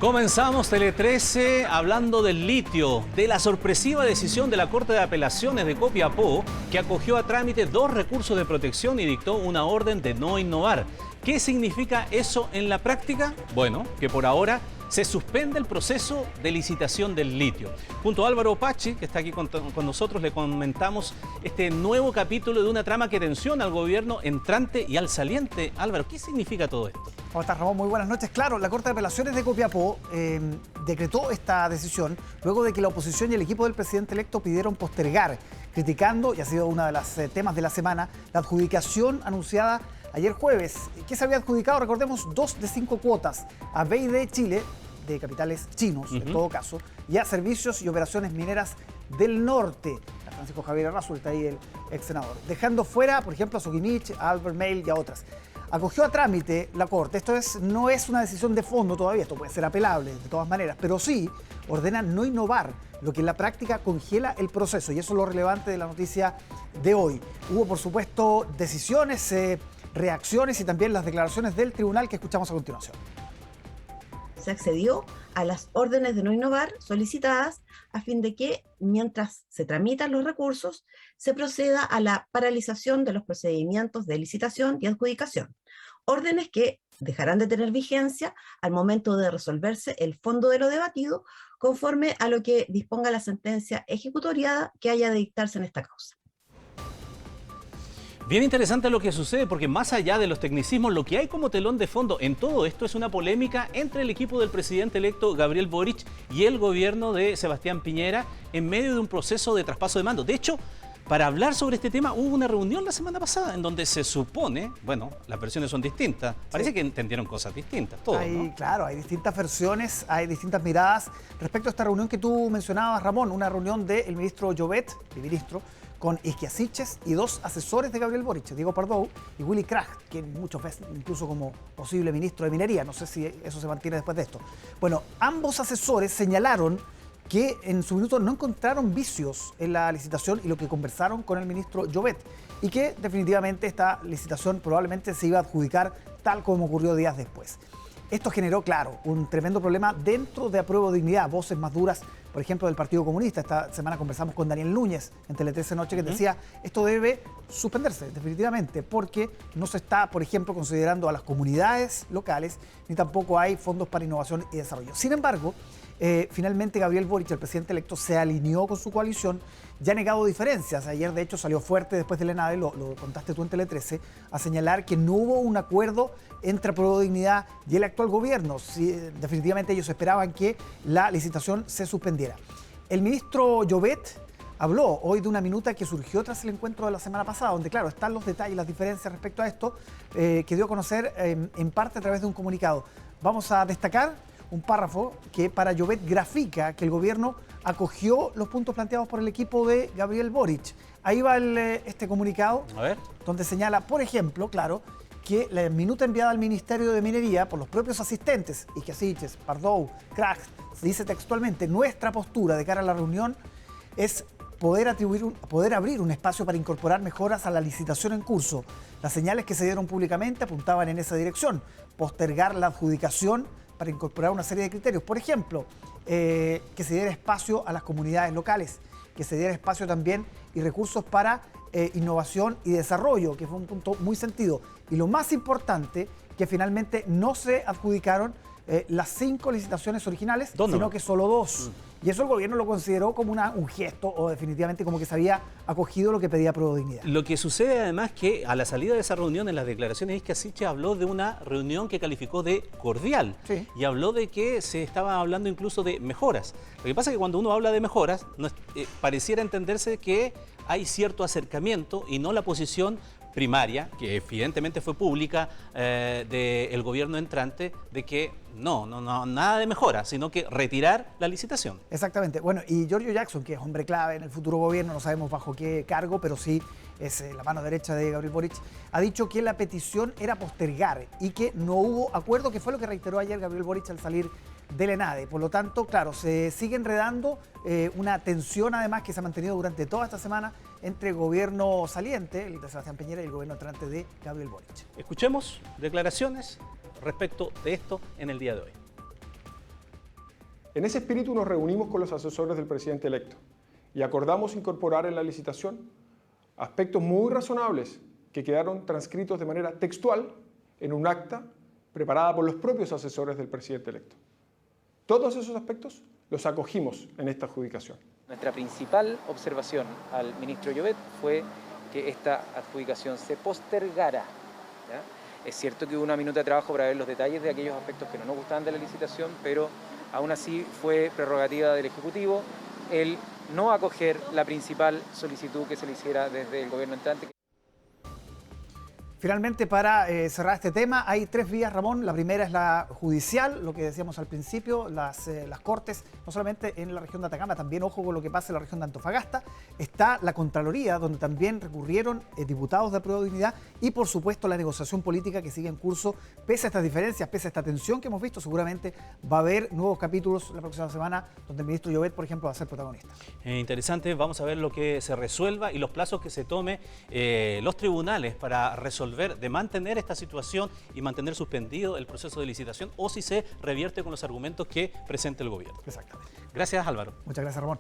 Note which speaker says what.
Speaker 1: Comenzamos Tele 13 hablando del litio, de la sorpresiva decisión de la Corte de Apelaciones de Copiapó, que acogió a trámite 2 recursos de protección y dictó una orden de no innovar. ¿Qué significa eso en la práctica? Bueno, que por ahora se suspende el proceso de licitación del litio. Junto a Álvaro Pachi, que está aquí con nosotros, le comentamos este nuevo capítulo de una trama que tensiona al gobierno entrante y al saliente. Álvaro, ¿qué significa todo esto?
Speaker 2: ¿Cómo estás, Ramón? Muy buenas noches. Claro, la Corte de Apelaciones de Copiapó decretó esta decisión luego de que la oposición y el equipo del presidente electo pidieron postergar, criticando, y ha sido uno de los temas de la semana, la adjudicación anunciada ayer jueves. ¿Qué se había adjudicado? Recordemos, 2 de 5 cuotas a BID Chile, de capitales chinos, en todo caso, y a servicios y operaciones mineras del norte. A Francisco Javier Arrazu, está ahí el ex senador. Dejando fuera, por ejemplo, a Sokimich, a Albert Mail y a otras. Acogió a trámite la Corte. Esto no es una decisión de fondo todavía, esto puede ser apelable de todas maneras, pero sí ordena no innovar, lo que en la práctica congela el proceso, y eso es lo relevante de la noticia de hoy. Hubo, por supuesto, decisiones, reacciones y también las declaraciones del tribunal que escuchamos a continuación.
Speaker 3: Se accedió a las órdenes de no innovar solicitadas a fin de que, mientras se tramitan los recursos, se proceda a la paralización de los procedimientos de licitación y adjudicación. Órdenes que dejarán de tener vigencia al momento de resolverse el fondo de lo debatido, conforme a lo que disponga la sentencia ejecutoriada que haya de dictarse en esta causa.
Speaker 1: Bien interesante lo que sucede, porque más allá de los tecnicismos, lo que hay como telón de fondo en todo esto es una polémica entre el equipo del presidente electo Gabriel Boric y el gobierno de Sebastián Piñera en medio de un proceso de traspaso de mando. De hecho, para hablar sobre este tema hubo una reunión la semana pasada en donde se supone, bueno, las versiones son distintas, parece que entendieron cosas distintas, todos, ¿no?
Speaker 2: Claro, hay distintas versiones, hay distintas miradas. Respecto a esta reunión que tú mencionabas, Ramón, una reunión del ministro Llobet, el ministro, con Isquiasiches y 2 asesores de Gabriel Boric, Diego Pardo y Willy Kraft, que muchos ven incluso como posible ministro de Minería. No sé si eso se mantiene después de esto. Bueno, ambos asesores señalaron que en su minuto no encontraron vicios en la licitación y lo que conversaron con el ministro Llobet, y que definitivamente esta licitación probablemente se iba a adjudicar tal como ocurrió días después. Esto generó, claro, un tremendo problema dentro de Apruebo Dignidad, voces más duras, por ejemplo, del Partido Comunista. Esta semana conversamos con Daniel Núñez en Tele 13 Noche, que decía, esto debe suspenderse definitivamente, porque no se está, por ejemplo, considerando a las comunidades locales, ni tampoco hay fondos para innovación y desarrollo. Sin embargo, finalmente Gabriel Boric, el presidente electo, se alineó con su coalición, ya ha negado diferencias. Ayer, de hecho, salió fuerte después del ENADE, lo contaste tú en Tele 13, a señalar que no hubo un acuerdo entre Apruebo Dignidad y el actual gobierno. Sí, definitivamente ellos esperaban que la licitación se suspendiera. El ministro Llobet habló hoy de una minuta que surgió tras el encuentro de la semana pasada, donde, claro, están los detalles, las diferencias respecto a esto, que dio a conocer en parte a través de un comunicado. Vamos a destacar un párrafo que para Llobet grafica que el gobierno acogió los puntos planteados por el equipo de Gabriel Boric. Ahí va este comunicado, a ver, donde señala, por ejemplo, claro, que la minuta enviada al Ministerio de Minería por los propios asistentes, Isquiasiches, Pardo, Kraft, se dice textualmente, nuestra postura de cara a la reunión es poder abrir un espacio para incorporar mejoras a la licitación en curso. Las señales que se dieron públicamente apuntaban en esa dirección, postergar la adjudicación para incorporar una serie de criterios. Por ejemplo, que se diera espacio a las comunidades locales, que se diera espacio también y recursos para innovación y desarrollo, que fue un punto muy sentido. Y lo más importante, que finalmente no se adjudicaron las 5 licitaciones originales, sino que solo 2. Y eso el gobierno lo consideró como un gesto, o definitivamente como que se había acogido lo que pedía Apruebo Dignidad.
Speaker 1: Lo que sucede además que a la salida de esa reunión, en las declaraciones, Isquiasiches habló de una reunión que calificó de cordial. Sí. Y habló de que se estaba hablando incluso de mejoras. Lo que pasa es que cuando uno habla de mejoras, pareciera entenderse que hay cierto acercamiento y no la posición primaria, que evidentemente fue pública, del gobierno entrante, de que no, nada de mejora, sino que retirar la licitación.
Speaker 2: Exactamente. Bueno, y Giorgio Jackson, que es hombre clave en el futuro gobierno, no sabemos bajo qué cargo, pero sí es la mano derecha de Gabriel Boric, ha dicho que la petición era postergar y que no hubo acuerdo, que fue lo que reiteró ayer Gabriel Boric al salir del ENADE. Por lo tanto, claro, se sigue enredando una tensión además que se ha mantenido durante toda esta semana entre el gobierno saliente, el de Sebastián Piñera, y el gobierno entrante de Gabriel Boric.
Speaker 1: Escuchemos declaraciones respecto de esto en el día de hoy.
Speaker 4: En ese espíritu nos reunimos con los asesores del presidente electo y acordamos incorporar en la licitación aspectos muy razonables que quedaron transcritos de manera textual en un acta preparada por los propios asesores del presidente electo. Todos esos aspectos los acogimos en esta adjudicación.
Speaker 5: Nuestra principal observación al ministro Llobet fue que esta adjudicación se postergara, ¿ya? Es cierto que hubo una minuta de trabajo para ver los detalles de aquellos aspectos que no nos gustaban de la licitación, pero aún así fue prerrogativa del Ejecutivo el no acoger la principal solicitud que se le hiciera desde el gobierno entrante.
Speaker 2: Finalmente, para cerrar este tema, hay 3 vías, Ramón. La primera es la judicial, lo que decíamos al principio, las cortes, no solamente en la región de Atacama, también ojo con lo que pasa en la región de Antofagasta. Está la Contraloría, donde también recurrieron diputados de Apruebo Dignidad, y por supuesto la negociación política que sigue en curso. Pese a estas diferencias, pese a esta tensión que hemos visto, seguramente va a haber nuevos capítulos la próxima semana, donde el ministro Llobet, por ejemplo, va a ser protagonista.
Speaker 1: Interesante, vamos a ver lo que se resuelva y los plazos que se tome los tribunales para resolver, de mantener esta situación y mantener suspendido el proceso de licitación, o si se revierte con los argumentos que presente el gobierno.
Speaker 2: Exactamente.
Speaker 1: Gracias, Álvaro.
Speaker 2: Muchas gracias, Ramón.